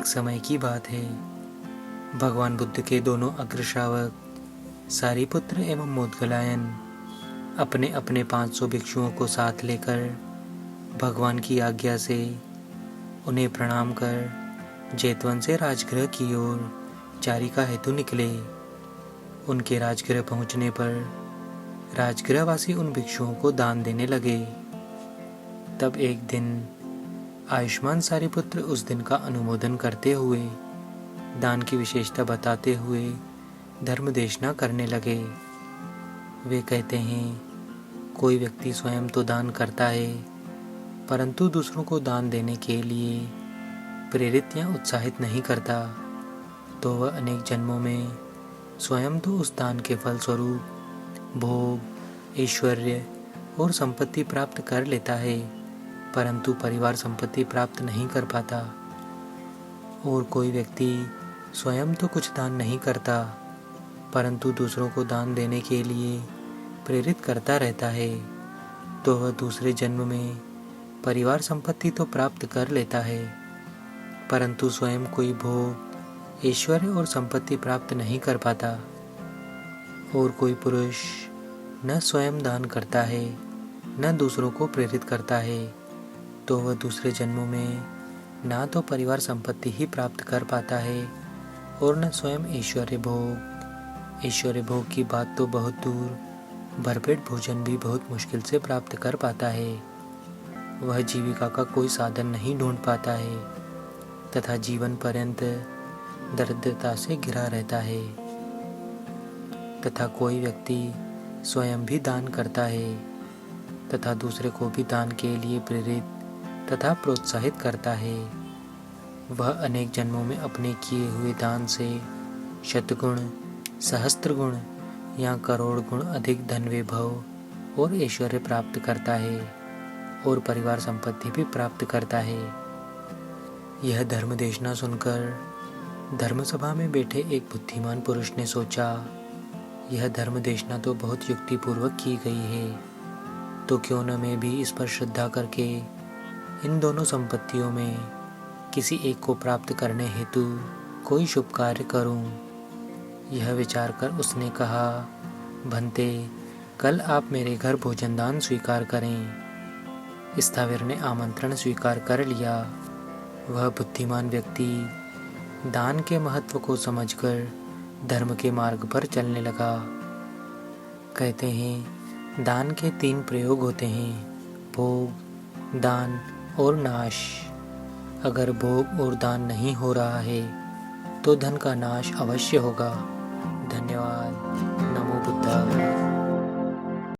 समय की बात है। भगवान बुद्ध के दोनों अग्र श्रावक सारिपुत्र एवं मोदगलायन अपने अपने 500 भिक्षुओं को साथ लेकर भगवान की आज्ञा से उन्हें प्रणाम कर जेतवन से राजगृह की ओर चारिका हेतु निकले। उनके राजगृह पहुंचने पर राजगृहवासी उन भिक्षुओं को दान देने लगे। तब एक दिन आयुष्मान सारिपुत्र उस दिन का अनुमोदन करते हुए दान की विशेषता बताते हुए धर्म देशना करने लगे। वे कहते हैं, कोई व्यक्ति स्वयं तो दान करता है, परंतु दूसरों को दान देने के लिए प्रेरित या उत्साहित नहीं करता, तो वह अनेक जन्मों में स्वयं तो उस दान के फलस्वरूप भोग, ऐश्वर्य और संपत्ति प्राप्त कर लेता है, परंतु परिवार संपत्ति प्राप्त नहीं कर पाता। और कोई व्यक्ति स्वयं तो कुछ दान नहीं करता, परंतु दूसरों को दान देने के लिए प्रेरित करता रहता है, तो वह दूसरे जन्म में परिवार संपत्ति तो प्राप्त कर लेता है, परंतु स्वयं कोई भोग, ऐश्वर्य और संपत्ति प्राप्त नहीं कर पाता। और कोई पुरुष न स्वयं दान करता है, न दूसरों को प्रेरित करता है, तो वह दूसरे जन्मों में ना तो परिवार संपत्ति ही प्राप्त कर पाता है और न स्वयं ऐश्वर्य भोग की बात तो बहुत दूर, भरपेट भोजन भी बहुत मुश्किल से प्राप्त कर पाता है। वह जीविका का कोई साधन नहीं ढूंढ पाता है तथा जीवन पर्यंत दरिद्रता से घिरा रहता है। तथा कोई व्यक्ति स्वयं भी दान करता है तथा दूसरे को भी दान के लिए प्रेरित तथा प्रोत्साहित करता है, वह अनेक जन्मों में अपने किए हुए दान से शतगुण, सहस्त्र गुण या करोड़ गुण अधिक धन वैभव और ऐश्वर्य प्राप्त करता है और परिवार संपत्ति भी प्राप्त करता है। यह धर्म देशना सुनकर धर्मसभा में बैठे एक बुद्धिमान पुरुष ने सोचा, यह धर्म देशना तो बहुत युक्तिपूर्वक की गई है, तो क्यों न मैं भी इस पर श्रद्धा करके इन दोनों संपत्तियों में किसी एक को प्राप्त करने हेतु कोई शुभ कार्य करूं। यह विचार कर उसने कहा, भंते, कल आप मेरे घर भोजन दान स्वीकार करें। स्थावर ने आमंत्रण स्वीकार कर लिया। वह बुद्धिमान व्यक्ति दान के महत्व को समझकर धर्म के मार्ग पर चलने लगा। कहते हैं, दान के 3 प्रयोग होते हैं, भोग, दान और नाश। अगर भोग और दान नहीं हो रहा है तो धन का नाश अवश्य होगा। धन्यवाद।